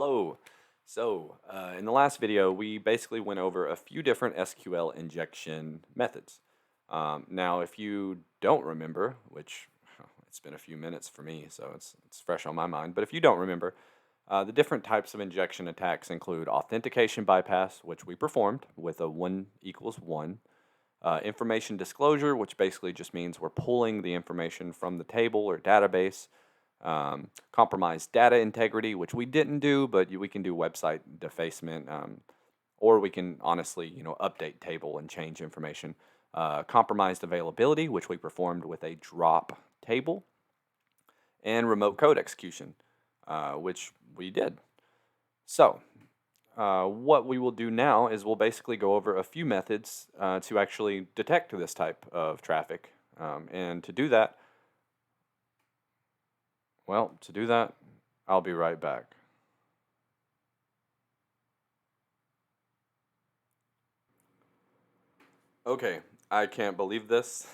Hello. In the last video, we basically went over a few different SQL injection methods. Now, if you don't remember, which it's been a few minutes for me, so it's fresh on my mind, but if you don't remember, the different types of injection attacks include authentication bypass, which we performed with a 1 equals 1, information disclosure, which basically just means we're pulling the information from the table or database. Compromised data integrity, which we didn't do, but we can do website defacement, or we can honestly, update table and change information. Compromised availability, which we performed with a drop table, and remote code execution, which we did. So, what we will do now is we'll basically go over a few methods to actually detect this type of traffic, and to do that, I'll be right back. Okay, I can't believe this.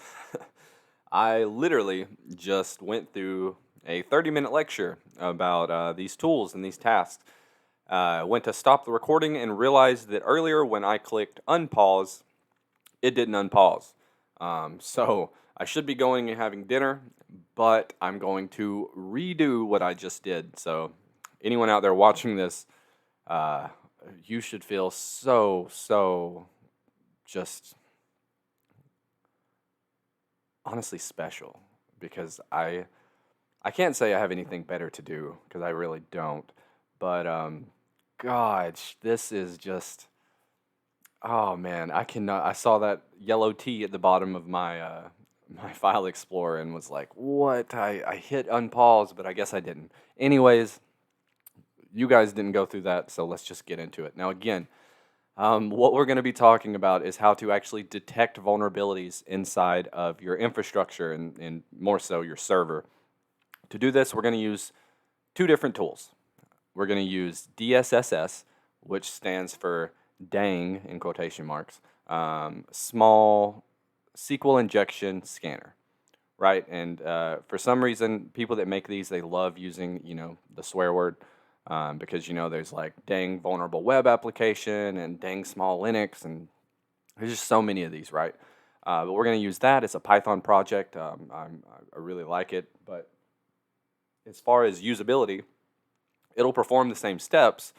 I literally just went through a 30-minute lecture about these tools and these tasks. Went to stop the recording and realized that earlier when I clicked unpause, it didn't unpause. So I should be going and having dinner, but I'm going to redo what I just did. So anyone out there watching this, you should feel so just honestly special, because I can't say I have anything better to do, because I really don't. But gosh, this is just, oh man, I cannot. I saw that yellow T at the bottom of my my file explorer and was like, what? I hit unpause, but I guess I didn't. Anyways, you guys didn't go through that, so let's just get into it. Now again, what we're going to be talking about is how to actually detect vulnerabilities inside of your infrastructure and more so your server. To do this, we're going to use two different tools. We're going to use DSSS, which stands for dang in quotation marks, small SQL Injection Scanner, right? And for some reason, people that make these, they love using, the swear word. Because there's like dang vulnerable web application and dang small Linux, and there's just so many of these, right? But we're going to use that. It's a Python project. I really like it, but as far as usability, it'll perform the same steps,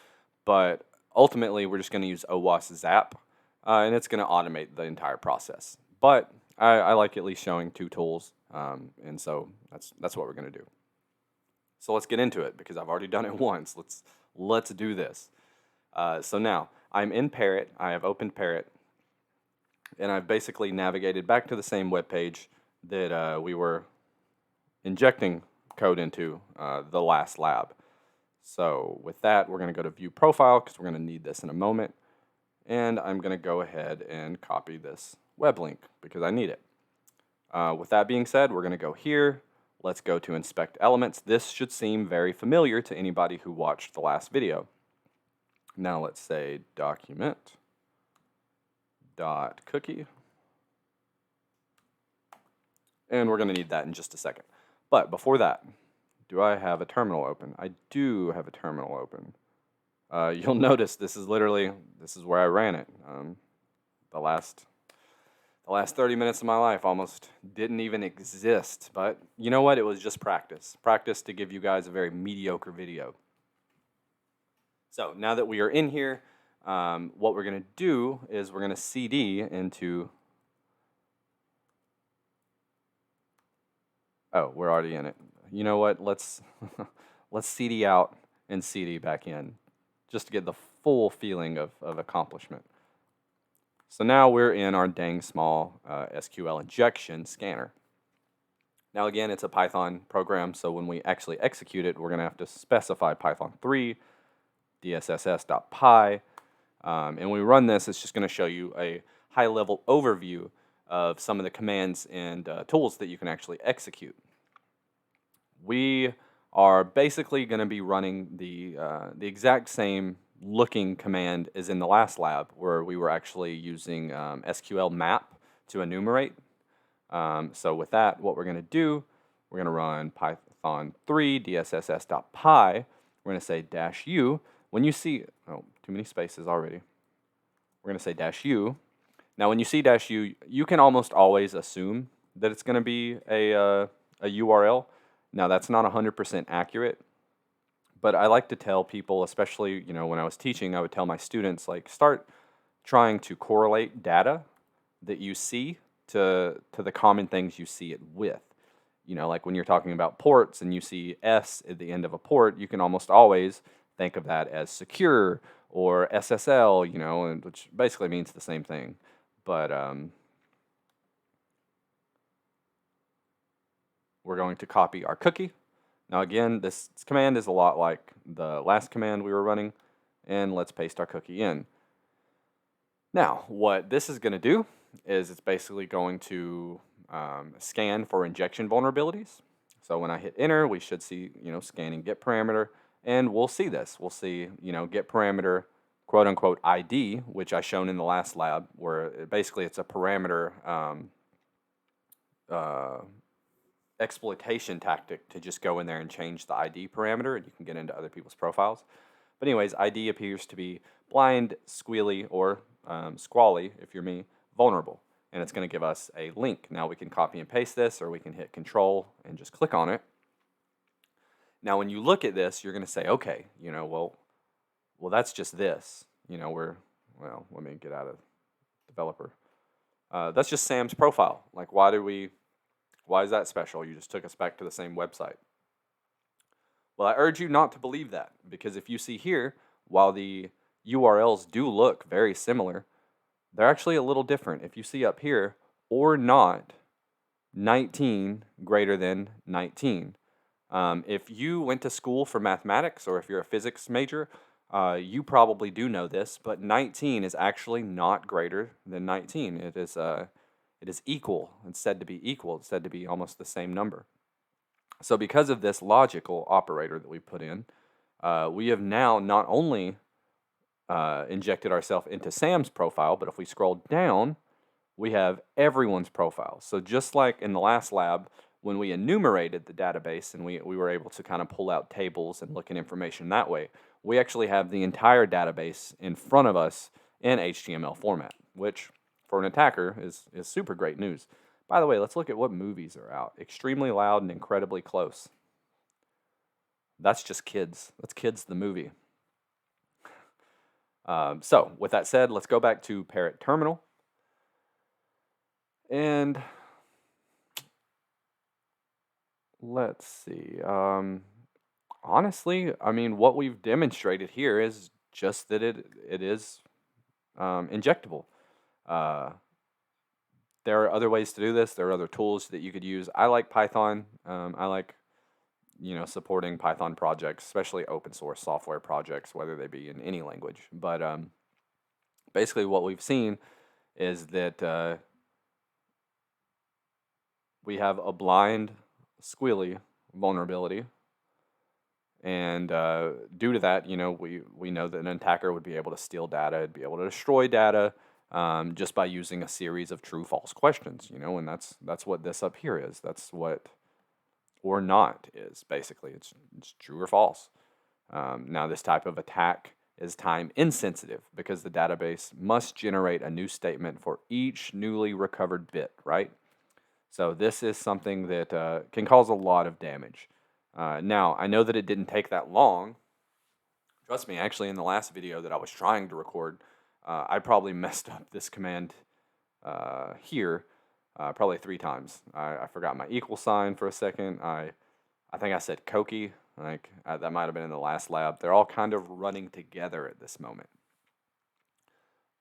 but ultimately we're just going to use OWASP ZAP, and it's going to automate the entire process. But I like at least showing two tools, and so that's what we're going to do. So let's get into it, because I've already done it once. Let's do this. So now I'm in Parrot. I have opened Parrot, and I've basically navigated back to the same web page that we were injecting code into the last lab. So with that, we're going to go to View Profile, because we're going to need this in a moment. And I'm going to go ahead and copy this web link because I need it. With that being said, we're going to go here. Let's go to Inspect Elements. This should seem very familiar to anybody who watched the last video. Now let's say document.cookie. And we're going to need that in just a second. But before that, do I have a terminal open? I do have a terminal open. You'll notice this is where I ran it. The last 30 minutes of my life almost didn't even exist, but you know what? It was just practice. Practice to give you guys a very mediocre video. So now that we are in here, what we're going to do is we're going to CD into... Oh, we're already in it. You know what? Let's CD out and CD back in, just to get the full feeling of accomplishment. So now we're in our dang small SQL Injection Scanner. Now again, it's a Python program, so when we actually execute it, we're going to have to specify Python 3, DSSS.py, and when we run this, it's just going to show you a high-level overview of some of the commands and tools that you can actually execute. We are basically going to be running the exact same looking command as in the last lab, where we were actually using SQL map to enumerate. So with that, what we're going to do, we're going to run Python 3 DSSS.py. We're going to say -u, when you see, oh, too many spaces already. We're going to say -u. Now, when you see -u, you can almost always assume that it's going to be a URL. Now, that's not 100% accurate, but I like to tell people, especially, when I was teaching, I would tell my students, like, start trying to correlate data that you see to the common things you see it with. Like when you're talking about ports and you see S at the end of a port, you can almost always think of that as secure or SSL, which basically means the same thing. But we're going to copy our cookie. Now again, this command is a lot like the last command we were running, and let's paste our cookie in. Now, what this is going to do is it's basically going to scan for injection vulnerabilities. So when I hit enter, we should see, scanning get parameter, and we'll see this. We'll see, get parameter, quote unquote ID, which I shown in the last lab, where basically it's a parameter exploitation tactic to just go in there and change the ID parameter, and you can get into other people's profiles. But anyways, ID appears to be blind, squealy, or squally, if you're me, vulnerable. And it's going to give us a link. Now we can copy and paste this, or we can hit Control and just click on it. Now when you look at this, you're going to say, okay, well, that's just this. Let me get out of developer. That's just Sam's profile. Like, why is that special? You just took us back to the same website. Well, I urge you not to believe that, because if you see here, while the URLs do look very similar, they're actually a little different. If you see up here, or not 19 greater than 19. If you went to school for mathematics, or if you're a physics major, you probably do know this, but 19 is actually not greater than 19. It is equal. It's said to be equal. It's said to be almost the same number. So because of this logical operator that we put in, we have now not only injected ourselves into Sam's profile, but if we scroll down, we have everyone's profile. So just like in the last lab, when we enumerated the database and we were able to kind of pull out tables and look at information that way, we actually have the entire database in front of us in HTML format, which for an attacker is super great news. By the way, let's look at what movies are out. Extremely Loud and Incredibly Close. That's just Kids. That's Kids the movie. So with that said, let's go back to Parrot Terminal. And let's see. Honestly, I mean, what we've demonstrated here is just that it is injectable. There are other ways to do this. There are other tools that you could use. I like Python. I like, supporting Python projects, especially open source software projects, whether they be in any language. But basically what we've seen is that we have a blind, squealy vulnerability. And due to that, we know that an attacker would be able to steal data, it'd be able to destroy data, just by using a series of true-false questions, and that's what this up here is. That's what or not is, basically. It's true or false. Now, this type of attack is time insensitive because the database must generate a new statement for each newly recovered bit, right? So this is something that can cause a lot of damage. Now, I know that it didn't take that long. Trust me, actually, in the last video that I was trying to record, I probably messed up this command here probably 3 times. I forgot my equal sign for a second. I think I said Koki. That might have been in the last lab. They're all kind of running together at this moment.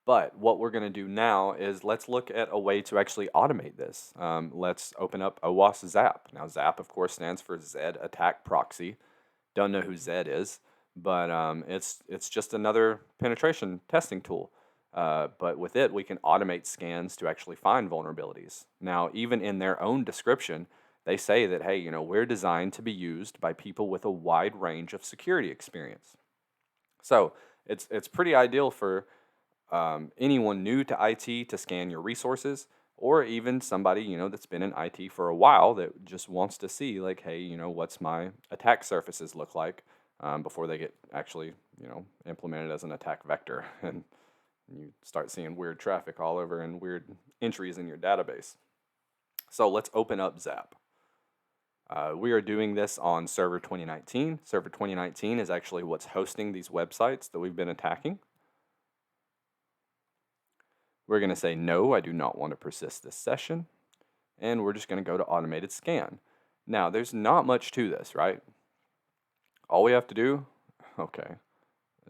But what we're going to do now is let's look at a way to actually automate this. Let's open up OWASP ZAP. Now, ZAP, of course, stands for Z Attack Proxy. Don't know who Z is, but it's just another penetration testing tool. But with it, we can automate scans to actually find vulnerabilities. Now, even in their own description, they say that, hey, we're designed to be used by people with a wide range of security experience. So it's pretty ideal for anyone new to IT to scan your resources, or even somebody, that's been in IT for a while that just wants to see, like, hey, what's my attack surfaces look like? before they get actually, implemented as an attack vector, and you start seeing weird traffic all over and weird entries in your database. So let's open up ZAP. We are doing this on Server 2019. Server 2019 is actually what's hosting these websites that we've been attacking. We're going to say, no, I do not want to persist this session. And we're just going to go to automated scan. Now, there's not much to this, right? All we have to do, okay,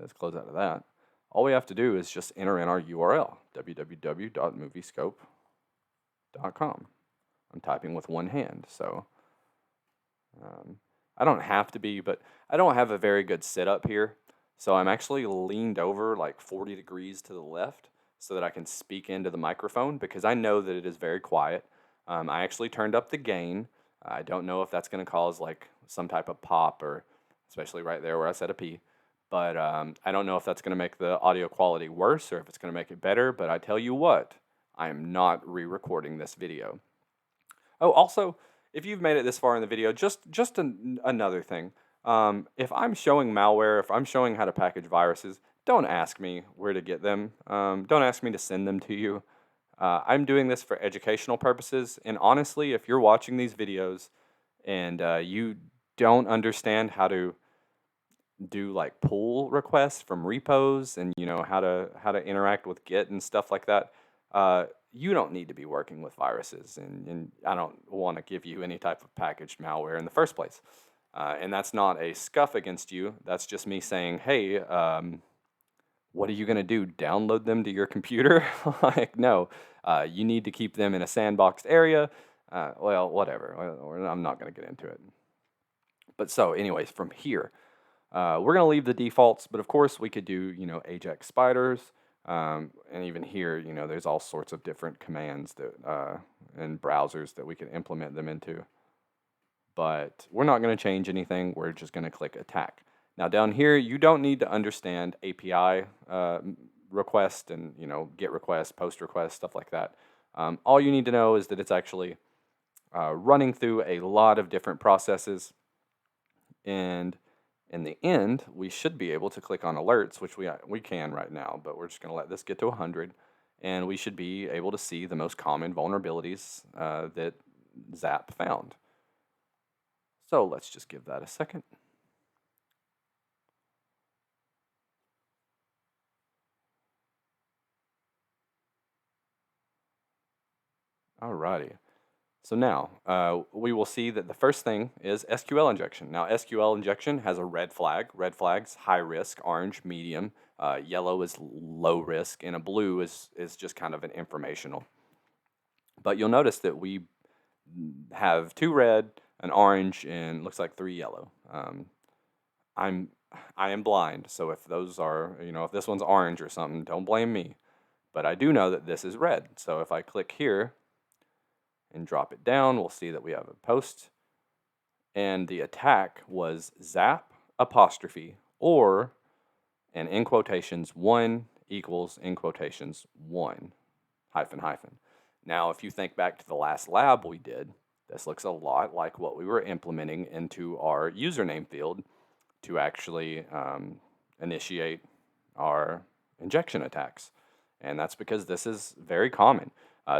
let's close out of that. All we have to do is just enter in our URL, www.moviescope.com. I'm typing with one hand, so I don't have to be, but I don't have a very good setup here. So I'm actually leaned over like 40 degrees to the left so that I can speak into the microphone because I know that it is very quiet. I actually turned up the gain. I don't know if that's going to cause like some type of pop, or especially right there where I said a P. But I don't know if that's going to make the audio quality worse or if it's going to make it better. But I tell you what, I am not re-recording this video. Oh, also, if you've made it this far in the video, just another thing. If I'm showing malware, if I'm showing how to package viruses, don't ask me where to get them. Don't ask me to send them to you. I'm doing this for educational purposes. And honestly, if you're watching these videos and you don't understand how to do like pull requests from repos and how to interact with Git and stuff like that, you don't need to be working with viruses, and I don't want to give you any type of packaged malware in the first place. And that's not a scuff against you. That's just me saying, hey, what are you going to do? Download them to your computer? Like, no, you need to keep them in a sandboxed area. Well, whatever. I'm not going to get into it. But so anyways, from here, we're going to leave the defaults, but of course we could do, Ajax spiders. And even here, there's all sorts of different commands that and browsers that we can implement them into. But we're not going to change anything. We're just going to click attack. Now down here, you don't need to understand API request and GET request, POST request, stuff like that. All you need to know is that it's actually running through a lot of different processes, and in the end, we should be able to click on alerts, which we can right now, but we're just going to let this get to 100, and we should be able to see the most common vulnerabilities that ZAP found. So let's just give that a second. Alrighty. So now we will see that the first thing is SQL injection. Now SQL injection has a red flag. Red flag's high risk, orange medium, yellow is low risk, and a blue is just kind of an informational. But you'll notice that we have 2 red, an orange, and looks like 3 yellow. I am blind, so if those are, if this one's orange or something, don't blame me. But I do know that this is red. So if I click here and drop it down, we'll see that we have a post, and the attack was ZAP apostrophe or, and in quotations, 1 equals in quotations 1 hyphen hyphen. Now, if you think back to the last lab we did, this looks a lot like what we were implementing into our username field to actually initiate our injection attacks. And that's because this is very common.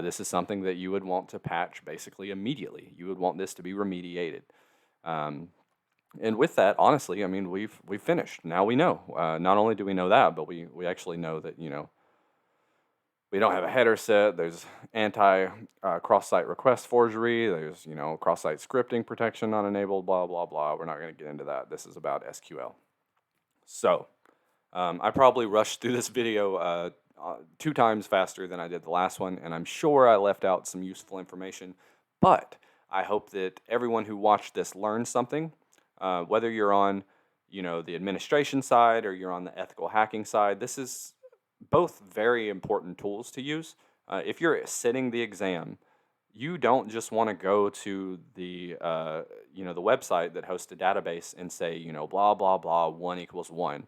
This is something that you would want to patch basically immediately. You would want this to be remediated. And with that, honestly, I mean, we've finished. Now we know. Not only do we know that, but we actually know that, we don't have a header set. There's cross-site request forgery. There's, cross-site scripting protection not enabled, blah, blah, blah. We're not going to get into that. This is about SQL. So I probably rushed through this video 2 times faster than I did the last one, and I'm sure I left out some useful information, but I hope that everyone who watched this learned something, whether you're on, the administration side or you're on the ethical hacking side. This is both very important tools to use. If you're sitting the exam, you don't just want to go to the, the website that hosts a database and say, blah, blah, blah, 1 equals 1.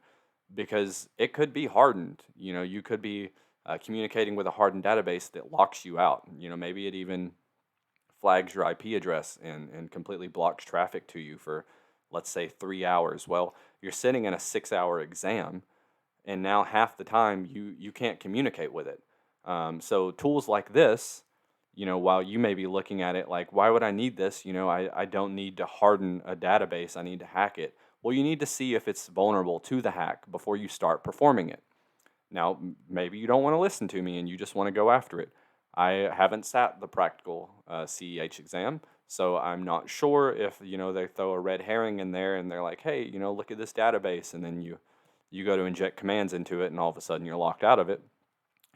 Because it could be hardened. You could be communicating with a hardened database that locks you out. Maybe it even flags your IP address and completely blocks traffic to you for let's say 3 hours. Well, you're sitting in a 6 hour exam, and now half the time you can't communicate with it. So tools like this, while you may be looking at it like, why would I need this? I don't need to harden a database, I need to hack it. Well, you need to see if it's vulnerable to the hack before you start performing it. Now, maybe you don't want to listen to me and you just want to go after it. I haven't sat the practical CEH exam, so I'm not sure if they throw a red herring in there and they're like, hey, look at this database, and then you go to inject commands into it, and all of a sudden you're locked out of it.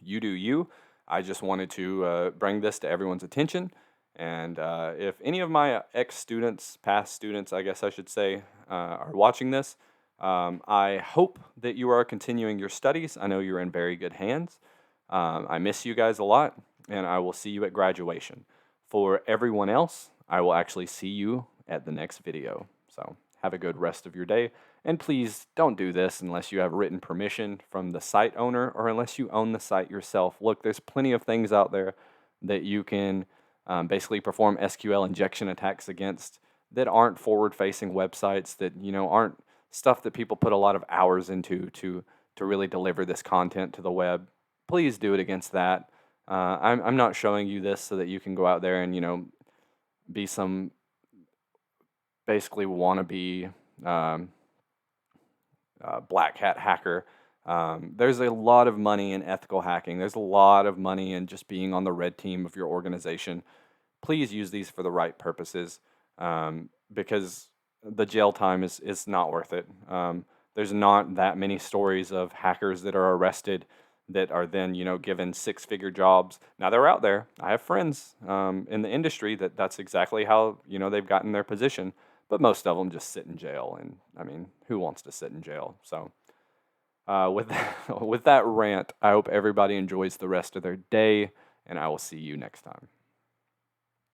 You do you. I just wanted to bring this to everyone's attention. And if any of my ex-students, past students, I guess I should say, are watching this, I hope that you are continuing your studies. I know you're in very good hands. I miss you guys a lot, and I will see you at graduation. For everyone else, I will actually see you at the next video. So have a good rest of your day. And please don't do this unless you have written permission from the site owner or unless you own the site yourself. Look, there's plenty of things out there that you can basically perform SQL injection attacks against that aren't forward-facing websites, that aren't stuff that people put a lot of hours into to really deliver this content to the web. Please do it against that. I'm not showing you this so that you can go out there and be some basically wannabe black hat hacker. There's a lot of money in ethical hacking. There's a lot of money in just being on the red team of your organization. Please use these for the right purposes, because the jail time is not worth it. There's not that many stories of hackers that are arrested that are then given six-figure jobs. Now they're out there. I have friends in the industry that's exactly how they've gotten their position. But most of them just sit in jail, and I mean, who wants to sit in jail? So with that rant, I hope everybody enjoys the rest of their day, and I will see you next time.